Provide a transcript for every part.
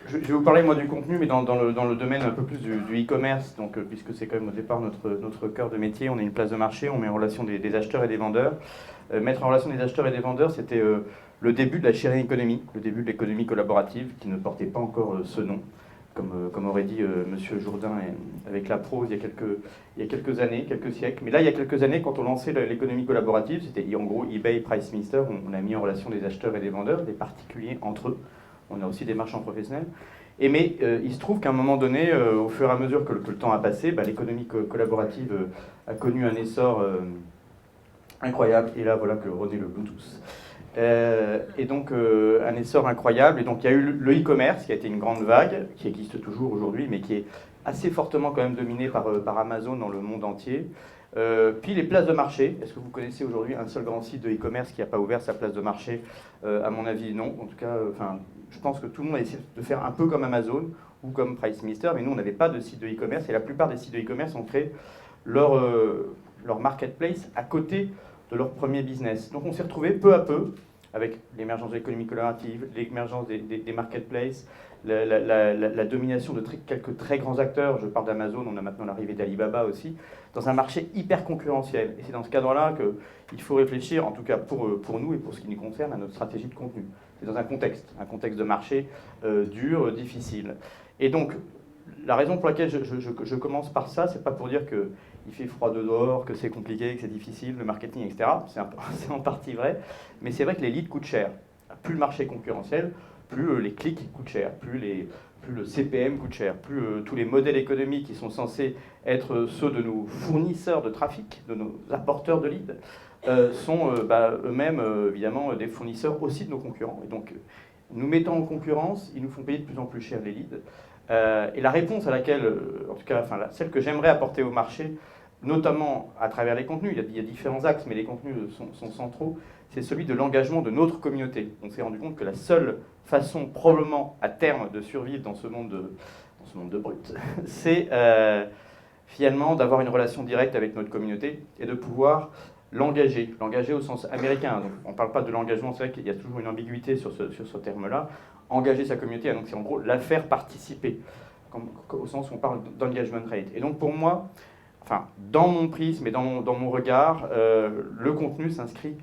Je vais vous parler moi du contenu, mais dans le domaine un peu plus du e-commerce, donc puisque c'est quand même au départ notre cœur de métier, on est une place de marché, on met en relation des acheteurs et des vendeurs. Mettre en relation des acheteurs et des vendeurs, c'était le début de la sharing economy, le début de l'économie collaborative, qui ne portait pas encore ce nom, comme aurait dit Monsieur Jourdain avec la prose il y a quelques années, quelques siècles. Mais là, il y a quelques années, quand on lançait l'économie collaborative, c'était en gros eBay, PriceMeister, on a mis en relation des acheteurs et des vendeurs, des particuliers entre eux. On a aussi des marchands professionnels. Mais il se trouve qu'à un moment donné, au fur et à mesure que le temps a passé, l'économie collaborative a connu un essor incroyable. Et là, voilà que renaît le Bluetooth. Et donc, un essor incroyable. Et donc, il y a eu le e-commerce, qui a été une grande vague, qui existe toujours aujourd'hui, mais qui est assez fortement quand même dominé par Amazon dans le monde entier. Puis les places de marché. Est-ce que vous connaissez aujourd'hui un seul grand site de e-commerce qui n'a pas ouvert sa place de marché? À mon avis, non. En tout cas, je pense que tout le monde a essayé de faire un peu comme Amazon ou comme PriceMeister, mais nous, on n'avait pas de site de e-commerce. Et la plupart des sites de e-commerce ont créé leur marketplace à côté de leur premier business. Donc on s'est retrouvé peu à peu, avec l'émergence de l'économie collaborative, l'émergence des marketplaces, la domination de quelques très grands acteurs, je parle d'Amazon, on a maintenant l'arrivée d'Alibaba aussi, dans un marché hyper concurrentiel. Et c'est dans ce cadre-là qu'il faut réfléchir, en tout cas pour nous et pour ce qui nous concerne, à notre stratégie de contenu. C'est dans un contexte de marché dur, difficile. Et donc, la raison pour laquelle je commence par ça, c'est pas pour dire qu'il fait froid dehors, que c'est compliqué, que c'est difficile, le marketing, etc. C'est en partie vrai, mais c'est vrai que les leads coûtent cher. Plus le marché est concurrentiel, plus les clics coûtent cher, plus le CPM coûte cher, plus tous les modèles économiques qui sont censés être ceux de nos fournisseurs de trafic, de nos apporteurs de leads, sont eux-mêmes évidemment des fournisseurs aussi de nos concurrents. Et donc, nous mettant en concurrence, ils nous font payer de plus en plus cher les leads. Et la réponse à laquelle, en tout cas, celle que j'aimerais apporter au marché, notamment à travers les contenus, il y a différents axes, mais les contenus sont centraux, c'est celui de l'engagement de notre communauté. On s'est rendu compte que la seule façon, probablement à terme, de survivre dans ce monde de brutes, c'est finalement d'avoir une relation directe avec notre communauté et de pouvoir l'engager au sens américain. Donc, on ne parle pas de l'engagement, c'est vrai qu'il y a toujours une ambiguïté sur ce terme-là. Engager sa communauté, donc c'est en gros la faire participer, au sens où on parle d'engagement rate. Et donc pour moi, dans mon prisme et dans mon regard, le contenu s'inscrit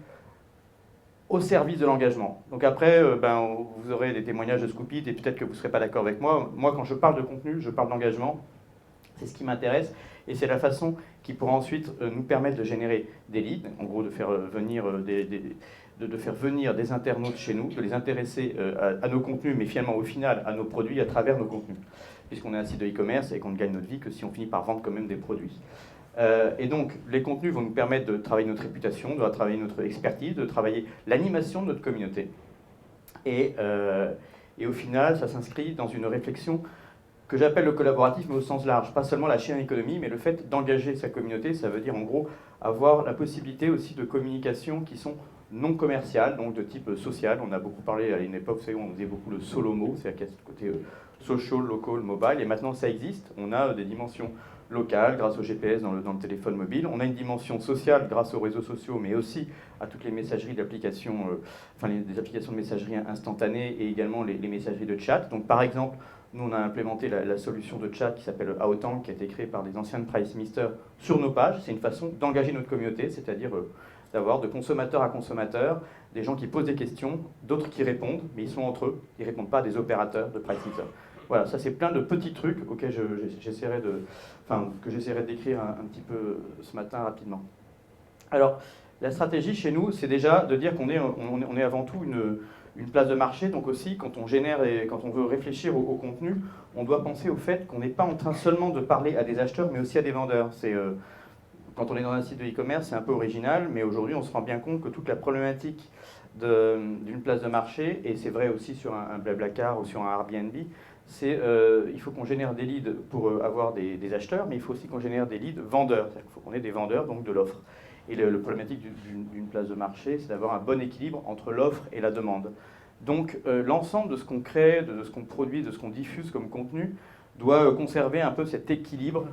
au service de l'engagement. Donc après, vous aurez des témoignages de Scoopit et peut-être que vous ne serez pas d'accord avec moi. Moi, quand je parle de contenu, je parle d'engagement. C'est ce qui m'intéresse et c'est la façon qui pourra ensuite nous permettre de générer des leads, en gros de faire venir de faire venir des internautes chez nous, de les intéresser à nos contenus, mais finalement au final à nos produits à travers nos contenus, puisqu'on est un site de e-commerce et qu'on ne gagne notre vie que si on finit par vendre quand même des produits. Et donc les contenus vont nous permettre de travailler notre réputation, de travailler notre expertise, de travailler l'animation de notre communauté. Et au final, ça s'inscrit dans une réflexion que j'appelle le collaboratif, mais au sens large. Pas seulement la chaîne économie, mais le fait d'engager sa communauté, ça veut dire en gros avoir la possibilité aussi de communication qui sont non commerciales, donc de type social. On a beaucoup parlé à une époque, vous savez, on faisait beaucoup le solomo, c'est-à-dire qu'il y a ce côté social, local, mobile, et maintenant ça existe. On a des dimensions locales grâce au GPS dans le téléphone mobile. On a une dimension sociale grâce aux réseaux sociaux, mais aussi à toutes les messageries d'applications, des applications de messagerie instantanée et également les messageries de chat. Donc par exemple, nous, on a implémenté la solution de chat qui s'appelle Outtank, qui a été créée par des anciens de PriceMeister sur nos pages. C'est une façon d'engager notre communauté, c'est-à-dire d'avoir de consommateur à consommateur des gens qui posent des questions, d'autres qui répondent, mais ils sont entre eux, ils ne répondent pas à des opérateurs de PriceMeister. Voilà, ça c'est plein de petits trucs auxquels j'essaierai de décrire un petit peu ce matin rapidement. Alors, la stratégie chez nous, c'est déjà de dire qu'on est avant tout une place de marché, donc aussi quand on génère et quand on veut réfléchir au contenu, on doit penser au fait qu'on n'est pas en train seulement de parler à des acheteurs, mais aussi à des vendeurs. Quand on est dans un site de e-commerce, c'est un peu original, mais aujourd'hui on se rend bien compte que toute la problématique d'une place de marché, et c'est vrai aussi sur un Blablacar ou sur un Airbnb, c'est il faut qu'on génère des leads pour avoir des acheteurs, mais il faut aussi qu'on génère des leads vendeurs, c'est-à-dire qu'il faut qu'on ait des vendeurs, donc de l'offre. Et le problématique d'une place de marché, c'est d'avoir un bon équilibre entre l'offre et la demande. Donc l'ensemble de ce qu'on crée, de ce qu'on produit, de ce qu'on diffuse comme contenu, doit conserver un peu cet équilibre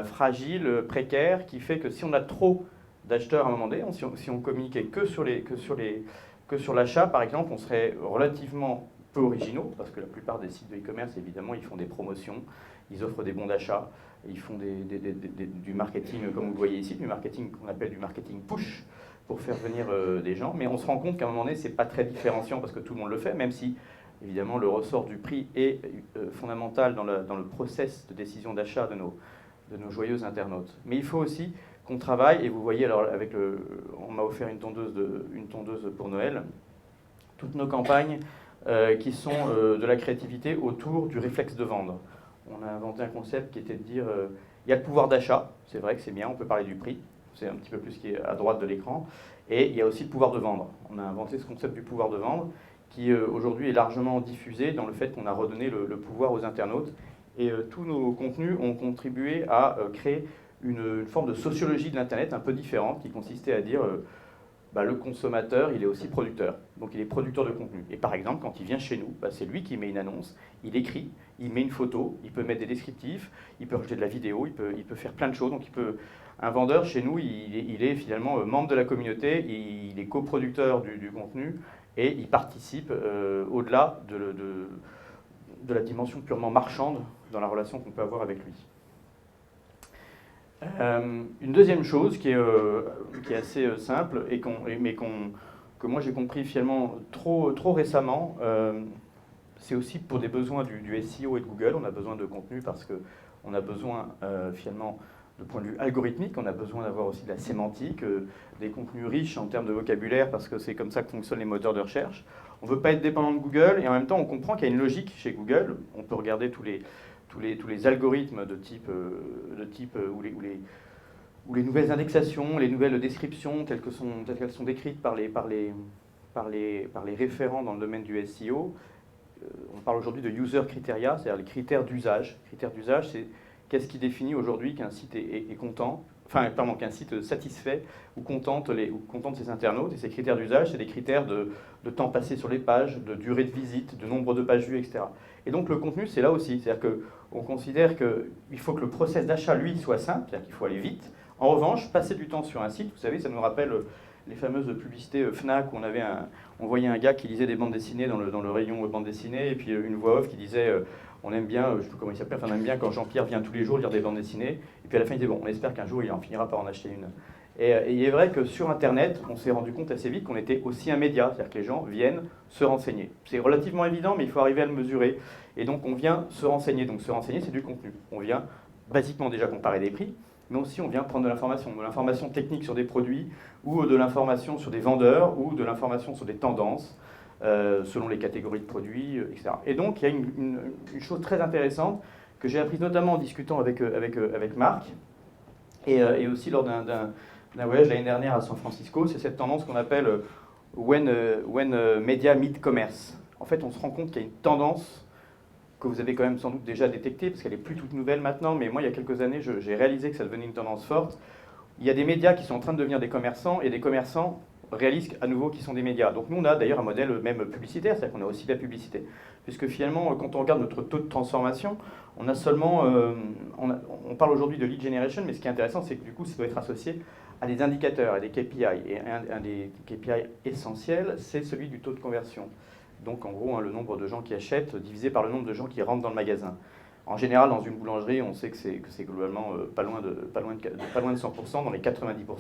fragile, précaire, qui fait que si on a trop d'acheteurs à un moment donné, si on communiquait que sur l'achat, par exemple, on serait relativement peu originaux, parce que la plupart des sites de e-commerce, évidemment, ils font des promotions, ils offrent des bons d'achat, ils font du marketing, comme vous le voyez ici, du marketing qu'on appelle du marketing push, pour faire venir des gens. Mais on se rend compte qu'à un moment donné, c'est pas très différenciant, parce que tout le monde le fait, même si, évidemment, le ressort du prix est fondamental dans le process de décision d'achat de nos joyeux internautes. Mais il faut aussi qu'on travaille, et vous voyez, alors, on m'a offert une tondeuse pour Noël, toutes nos campagnes qui sont de la créativité autour du réflexe de vendre. On a inventé un concept qui était de dire, il y a le pouvoir d'achat, c'est vrai que c'est bien, on peut parler du prix, c'est un petit peu plus ce qui est à droite de l'écran, et il y a aussi le pouvoir de vendre. On a inventé ce concept du pouvoir de vendre, qui aujourd'hui est largement diffusé dans le fait qu'on a redonné le pouvoir aux internautes, et tous nos contenus ont contribué à créer une forme de sociologie de l'Internet un peu différente, qui consistait à dire le consommateur, il est aussi producteur. Donc il est producteur de contenu. Et par exemple, quand il vient chez nous, c'est lui qui met une annonce, il écrit, il met une photo, il peut mettre des descriptifs, il peut rajouter de la vidéo, il peut faire plein de choses. Donc un vendeur chez nous, il est finalement membre de la communauté, il est coproducteur du contenu et il participe au-delà de la dimension purement marchande dans la relation qu'on peut avoir avec lui. Une deuxième chose qui est assez simple, mais que moi j'ai compris finalement trop récemment, c'est aussi pour des besoins du SEO et de Google. On a besoin de contenu parce qu'on a besoin finalement de point de vue algorithmique, on a besoin d'avoir aussi de la sémantique, des contenus riches en termes de vocabulaire parce que c'est comme ça que fonctionnent les moteurs de recherche. On ne veut pas être dépendant de Google et en même temps on comprend qu'il y a une logique chez Google. On peut regarder tous les algorithmes de type où les nouvelles indexations, les nouvelles descriptions telles qu'elles sont décrites par les référents dans le domaine du SEO. On parle aujourd'hui de user criteria, c'est-à-dire les critères d'usage. Critères d'usage, c'est qu'est-ce qui définit aujourd'hui qu'un site est content, qu'un site satisfait ou contente ses internautes. Et ces critères d'usage, c'est des critères de temps passé sur les pages, de durée de visite, de nombre de pages vues, etc. Et donc le contenu, c'est là aussi. C'est-à-dire qu'on considère qu'il faut que le process d'achat, lui, soit simple, c'est-à-dire qu'il faut aller vite. En revanche, passer du temps sur un site, vous savez, ça nous rappelle les fameuses publicités Fnac où on voyait un gars qui lisait des bandes dessinées dans le rayon bandes dessinées, et puis une voix off qui disait on aime bien, je ne sais plus comment il s'appelle, on aime bien quand Jean-Pierre vient tous les jours lire des bandes dessinées, et puis à la fin il disait bon, on espère qu'un jour il en finira par en acheter une. Et il est vrai que sur Internet, on s'est rendu compte assez vite qu'on était aussi un média, c'est-à-dire que les gens viennent se renseigner. C'est relativement évident, mais il faut arriver à le mesurer. Et donc on vient se renseigner. Donc se renseigner, c'est du contenu. On vient basiquement déjà comparer des prix, mais aussi on vient prendre de l'information technique sur des produits, ou de l'information sur des vendeurs, ou de l'information sur des tendances, selon les catégories de produits, etc. Et donc il y a une chose très intéressante que j'ai apprise notamment en discutant avec Marc, et aussi lors d'un voyage l'année dernière à San Francisco, c'est cette tendance qu'on appelle when media meet commerce. En fait, on se rend compte qu'il y a une tendance que vous avez quand même sans doute déjà détectée, parce qu'elle est plus toute nouvelle maintenant, mais moi, il y a quelques années, j'ai réalisé que ça devenait une tendance forte. Il y a des médias qui sont en train de devenir des commerçants, et des commerçants réalisent à nouveau qu'ils sont des médias. Donc nous, on a d'ailleurs un modèle même publicitaire, c'est-à-dire qu'on a aussi de la publicité. Puisque finalement, quand on regarde notre taux de transformation, on a seulement... on parle aujourd'hui de lead generation, mais ce qui est intéressant, c'est que du coup, ça doit être associé à des indicateurs, à des KPI. Et un des KPI essentiels, c'est celui du taux de conversion. Donc en gros, le nombre de gens qui achètent divisé par le nombre de gens qui rentrent dans le magasin. En général, dans une boulangerie, on sait que c'est globalement pas loin de 100%, dans les 90%.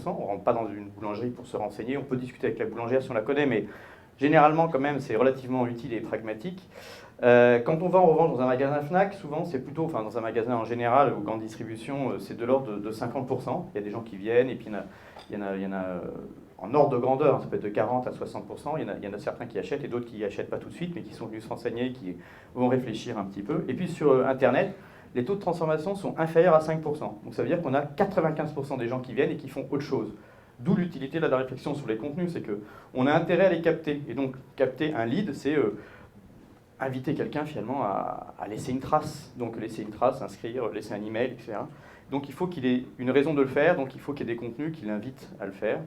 On ne rentre pas dans une boulangerie pour se renseigner. On peut discuter avec la boulangère si on la connaît, mais généralement, quand même, c'est relativement utile et pragmatique. Quand on va en revanche dans un magasin Fnac, souvent c'est plutôt, dans un magasin en général ou grande distribution, c'est de l'ordre de 50%. Il y a des gens qui viennent, et puis il y en a en ordre de grandeur, ça peut être de 40 à 60%. Il y en a certains qui achètent et d'autres qui n'achètent pas tout de suite, mais qui sont venus se renseigner, qui vont réfléchir un petit peu. Et puis sur Internet, les taux de transformation sont inférieurs à 5%. Donc ça veut dire qu'on a 95% des gens qui viennent et qui font autre chose. D'où l'utilité de la réflexion sur les contenus, c'est qu'on a intérêt à les capter. Et donc capter un lead, c'est inviter quelqu'un finalement à laisser une trace. Donc laisser une trace, inscrire, laisser un email, etc. Donc il faut qu'il ait une raison de le faire, donc il faut qu'il y ait des contenus qui l'invitent à le faire.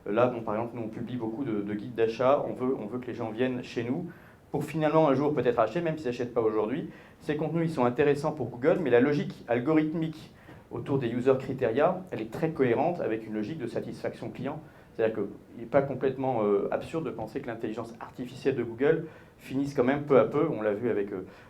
Là, par exemple, nous on publie beaucoup de guides d'achat, on veut que les gens viennent chez nous pour finalement un jour peut-être acheter, même s'ils n'achètent pas aujourd'hui. Ces contenus, ils sont intéressants pour Google, mais la logique algorithmique autour des user criteria, elle est très cohérente avec une logique de satisfaction client. C'est-à-dire qu'il n'est pas complètement absurde de penser que l'intelligence artificielle de Google finissent quand même peu à peu, on l'a vu avec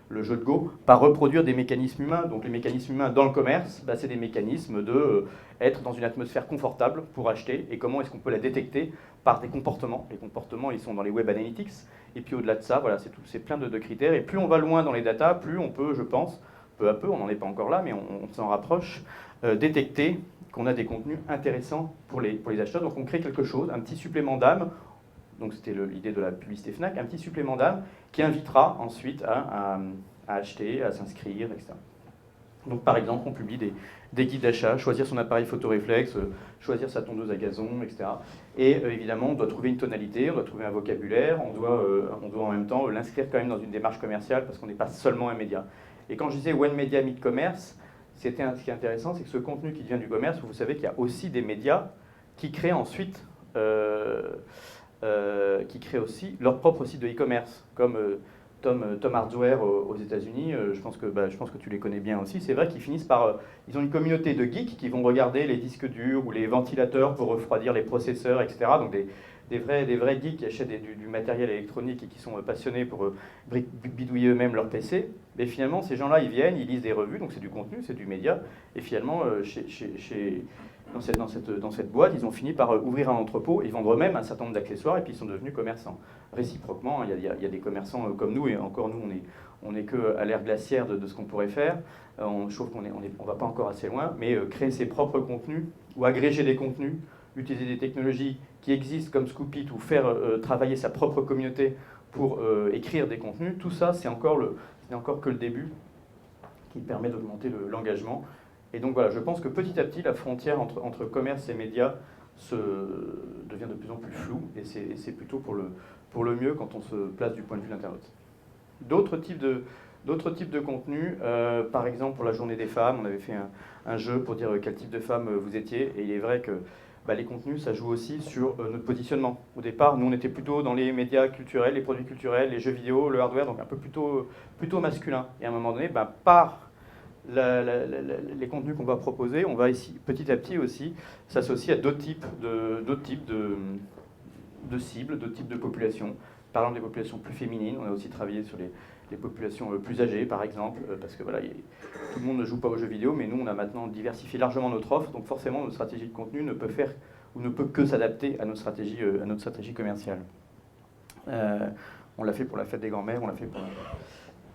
le jeu de Go, par reproduire des mécanismes humains. Donc les mécanismes humains dans le commerce, bah, c'est des mécanismes de être dans une atmosphère confortable pour acheter, et comment est-ce qu'on peut la détecter par des comportements. Les comportements, ils sont dans les web analytics, et puis au-delà de ça, voilà, c'est plein de critères, et plus on va loin dans les datas, plus on peut, je pense, peu à peu, on n'en est pas encore là, mais on s'en rapproche, détecter qu'on a des contenus intéressants pour les acheteurs. Donc on crée quelque chose, un petit supplément d'âme, donc c'était l'idée de la publicité Fnac, un petit supplément d'âme qui invitera ensuite à acheter, à s'inscrire, etc. Donc par exemple, on publie des guides d'achat, choisir son appareil photoréflexe, choisir sa tondeuse à gazon, etc. Et évidemment, on doit trouver une tonalité, on doit trouver un vocabulaire, on doit en même temps l'inscrire quand même dans une démarche commerciale parce qu'on n'est pas seulement un média. Et quand je disais One Media Meet Commerce, ce qui est intéressant, c'est que ce contenu qui vient du commerce, vous savez qu'il y a aussi des médias qui créent ensuite qui créent aussi leur propre site de e-commerce, comme Tom Hardware aux États-Unis. Je pense que tu les connais bien aussi. C'est vrai qu'ils finissent par... ils ont une communauté de geeks qui vont regarder les disques durs ou les ventilateurs pour refroidir les processeurs, etc. Donc des vrais geeks qui achètent du matériel électronique et qui sont passionnés pour bidouiller eux-mêmes leur PC. Mais finalement, ces gens-là, ils viennent, ils lisent des revues, donc c'est du contenu, c'est du média. Et finalement, dans cette boîte, ils ont fini par ouvrir un entrepôt et vendre eux-mêmes un certain nombre d'accessoires, et puis ils sont devenus commerçants. Réciproquement, il y a des commerçants comme nous, et encore nous, on n'est qu'à l'ère glaciaire de ce qu'on pourrait faire. Je trouve qu'on ne va pas encore assez loin, mais créer ses propres contenus ou agréger des contenus, utiliser des technologies qui existent comme Scoopit ou faire travailler sa propre communauté pour écrire des contenus, tout ça, c'est encore que le début qui permet d'augmenter l'engagement. Et donc voilà, je pense que petit à petit, la frontière entre commerce et médias devient de plus en plus floue, et c'est plutôt pour le mieux quand on se place du point de vue de l'internaute. D'autres types de contenus, par exemple pour la journée des femmes, on avait fait un jeu pour dire quel type de femme vous étiez, et il est vrai que les contenus, ça joue aussi sur notre positionnement. Au départ, nous, on était plutôt dans les médias culturels, les produits culturels, les jeux vidéo, le hardware, donc un peu plutôt masculin. Et à un moment donné, par les contenus qu'on va proposer, on va ici, petit à petit aussi s'associer à d'autres types de cibles, d'autres types de populations. Par exemple, des populations plus féminines. On a aussi travaillé sur les populations plus âgées, par exemple, parce que voilà, tout le monde ne joue pas aux jeux vidéo, mais nous, on a maintenant diversifié largement notre offre, donc forcément, notre stratégie de contenu ne peut que s'adapter à notre stratégie commerciale. On l'a fait pour la fête des grands-mères, on l'a fait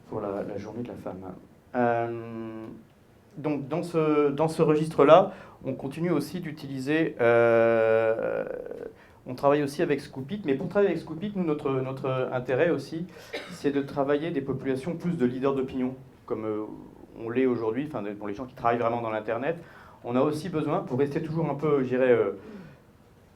pour la journée de la femme. Donc, dans ce registre-là, on continue aussi d'utiliser... on travaille aussi avec Scoopit, mais pour travailler avec Scoopit, nous, notre intérêt aussi, c'est de travailler des populations plus de leaders d'opinion, comme on l'est aujourd'hui, enfin, pour les gens qui travaillent vraiment dans l'Internet. On a aussi besoin, pour rester toujours un peu, je dirais,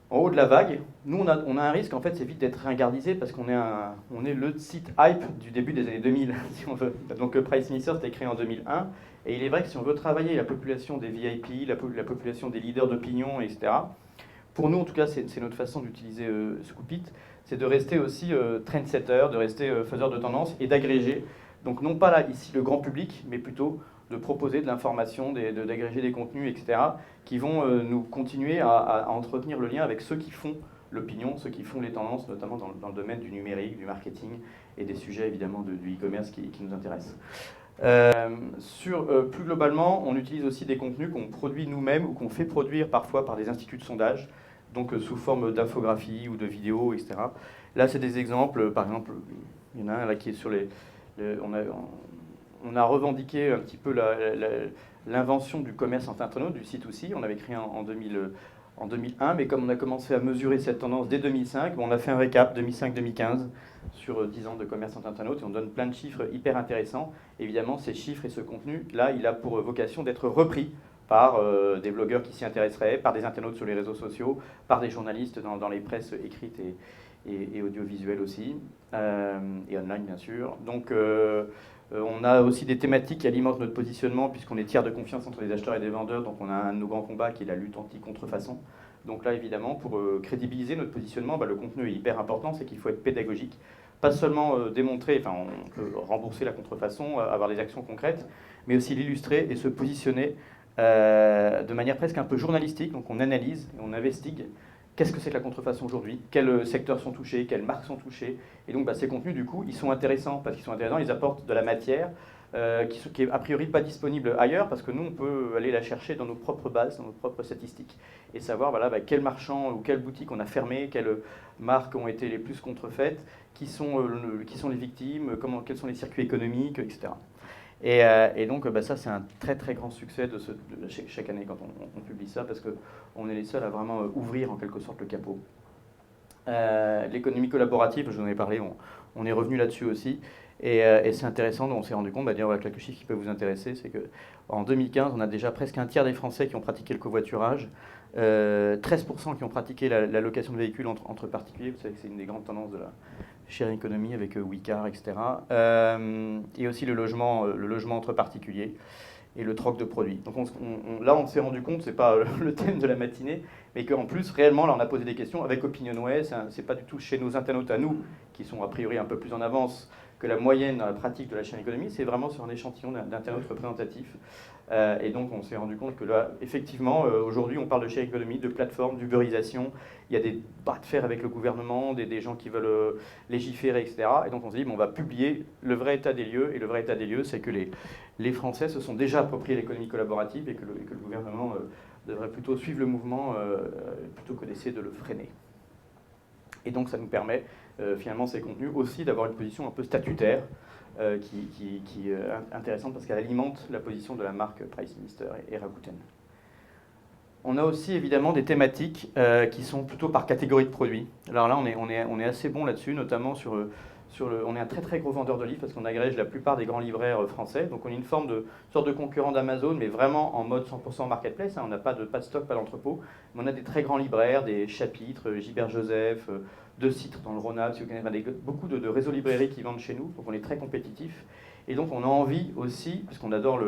en haut de la vague, nous, on a un risque, en fait, c'est vite d'être ringardisé, parce qu'on est le site hype du début des années 2000, si on veut. Donc, Price Minister, c'était créé en 2001, et il est vrai que si on veut travailler la population des VIP, la population des leaders d'opinion, etc., pour nous, en tout cas, c'est notre façon d'utiliser Scoopit, c'est de rester aussi trendsetter, de rester faiseur de tendance et d'agréger. Donc non pas là, ici, le grand public, mais plutôt de proposer de l'information, d'agréger des contenus, etc., qui vont nous continuer à entretenir le lien avec ceux qui font l'opinion, ceux qui font les tendances, notamment dans le domaine du numérique, du marketing et des sujets évidemment du e-commerce qui nous intéressent. Plus globalement, on utilise aussi des contenus qu'on produit nous-mêmes ou qu'on fait produire parfois par des instituts de sondage, donc sous forme d'infographie ou de vidéos, etc. Là, c'est des exemples. Par exemple, il y en a un là qui est sur on a revendiqué un petit peu l'invention du commerce en internaute, du C2C. On avait créé en 2001, mais comme on a commencé à mesurer cette tendance dès 2005, on a fait un récap 2005-2015 sur 10 ans de commerce en internaute, et on donne plein de chiffres hyper intéressants. Évidemment, ces chiffres et ce contenu, là, il a pour vocation d'être repris par des blogueurs qui s'y intéresseraient, par des internautes sur les réseaux sociaux, par des journalistes dans les presses écrites et audiovisuelles aussi, et online bien sûr. Donc on a aussi des thématiques qui alimentent notre positionnement, puisqu'on est tiers de confiance entre les acheteurs et les vendeurs, donc on a un de nos grands combats qui est la lutte anti-contrefaçon. Donc là, évidemment, pour crédibiliser notre positionnement, le contenu est hyper important, c'est qu'il faut être pédagogique. Pas seulement démontrer, enfin on peut rembourser la contrefaçon, avoir des actions concrètes, mais aussi l'illustrer et se positionner de manière presque un peu journalistique. Donc on analyse et on investigue qu'est-ce que c'est que la contrefaçon aujourd'hui, quels secteurs sont touchés, quelles marques sont touchées. Et donc ces contenus, du coup, ils sont intéressants, parce qu'ils sont intéressants, ils apportent de la matière qui est a priori pas disponible ailleurs, parce que nous, on peut aller la chercher dans nos propres bases, dans nos propres statistiques, et savoir voilà, quels marchands ou quelles boutiques on a fermées, quelles marques ont été les plus contrefaites, qui sont les victimes, quels sont les circuits économiques, etc. Et donc ça, c'est un très très grand succès de chaque année quand on publie ça, parce qu'on est les seuls à vraiment ouvrir en quelque sorte le capot. L'économie collaborative, je vous en ai parlé, on est revenu là-dessus aussi. Et c'est intéressant, on s'est rendu compte, voilà, quelques chiffres qui peuvent vous intéresser, c'est qu'en 2015, on a déjà presque un tiers des Français qui ont pratiqué le covoiturage, 13% qui ont pratiqué la location de véhicules entre particuliers, vous savez que c'est une des grandes tendances de la sharing economy avec WeCar, etc. Et aussi le logement entre particuliers et le troc de produits. Donc là, on s'est rendu compte, c'est pas le thème de la matinée, mais qu'en plus, réellement, là, on a posé des questions avec Opinionway, c'est pas du tout chez nos internautes à nous, qui sont a priori un peu plus en avance que la moyenne dans la pratique de la sharing economy, c'est vraiment sur un échantillon d'internautes représentatifs. Et donc, on s'est rendu compte que là, effectivement, aujourd'hui, on parle de sharing economy, de plateforme, d'uberisation. Il y a des bras de fer avec le gouvernement, des gens qui veulent légiférer, etc. Et donc, on s'est dit, on va publier le vrai état des lieux. Et le vrai état des lieux, c'est que les Français se sont déjà appropriés l'économie collaborative et que le gouvernement devrait plutôt suivre le mouvement plutôt que d'essayer de le freiner. Et donc, ça nous permet, finalement, ces contenus aussi d'avoir une position un peu statutaire, qui est intéressante parce qu'elle alimente la position de la marque PriceMeister et Rakuten. On a aussi évidemment des thématiques qui sont plutôt par catégorie de produits. Alors là, on est assez bon là-dessus, notamment on est un très très gros vendeur de livres parce qu'on agrège la plupart des grands libraires français. Donc on est une sorte de concurrent d'Amazon, mais vraiment en mode 100% marketplace. Hein. On n'a pas de stock, pas d'entrepôt. Mais on a des très grands libraires, des Chapitres, Gilbert Joseph, De Citre dans le Rhône-Alpes, si vous connaissez, beaucoup de réseaux librairies qui vendent chez nous. Donc on est très compétitif. Et donc on a envie aussi, parce qu'on adore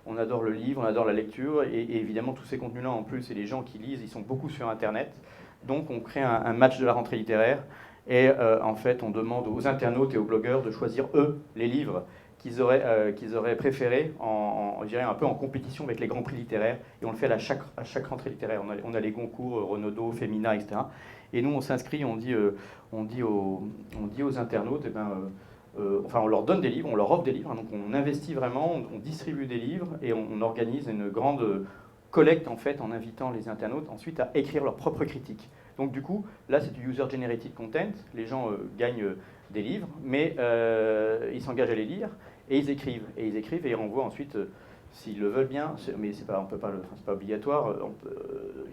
on adore le livre, on adore la lecture, et évidemment tous ces contenus-là en plus, et les gens qui lisent, ils sont beaucoup sur Internet. Donc on crée un match de la rentrée littéraire, et en fait on demande aux internautes et aux blogueurs de choisir eux les livres qu'ils auraient préférés, je dirais un peu en compétition avec les grands prix littéraires, et on le fait à chaque rentrée littéraire. On a les Goncourt, Renaudot, Femina, etc. Et nous on s'inscrit, on dit aux internautes, enfin, on leur donne des livres, on leur offre des livres, hein, donc on investit vraiment, on distribue des livres et on organise une grande collecte en fait en invitant les internautes ensuite à écrire leurs propres critiques. Donc du coup, là c'est du user-generated content, les gens gagnent des livres, mais ils s'engagent à les lire et ils écrivent et ils renvoient ensuite, s'ils le veulent bien, mais on peut pas c'est pas obligatoire,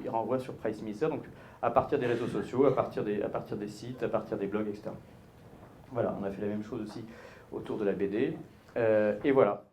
ils renvoient sur PriceMeister, donc à partir des réseaux sociaux, à partir des sites, à partir des blogs, etc. Voilà, on a fait la même chose aussi autour de la BD. Et voilà.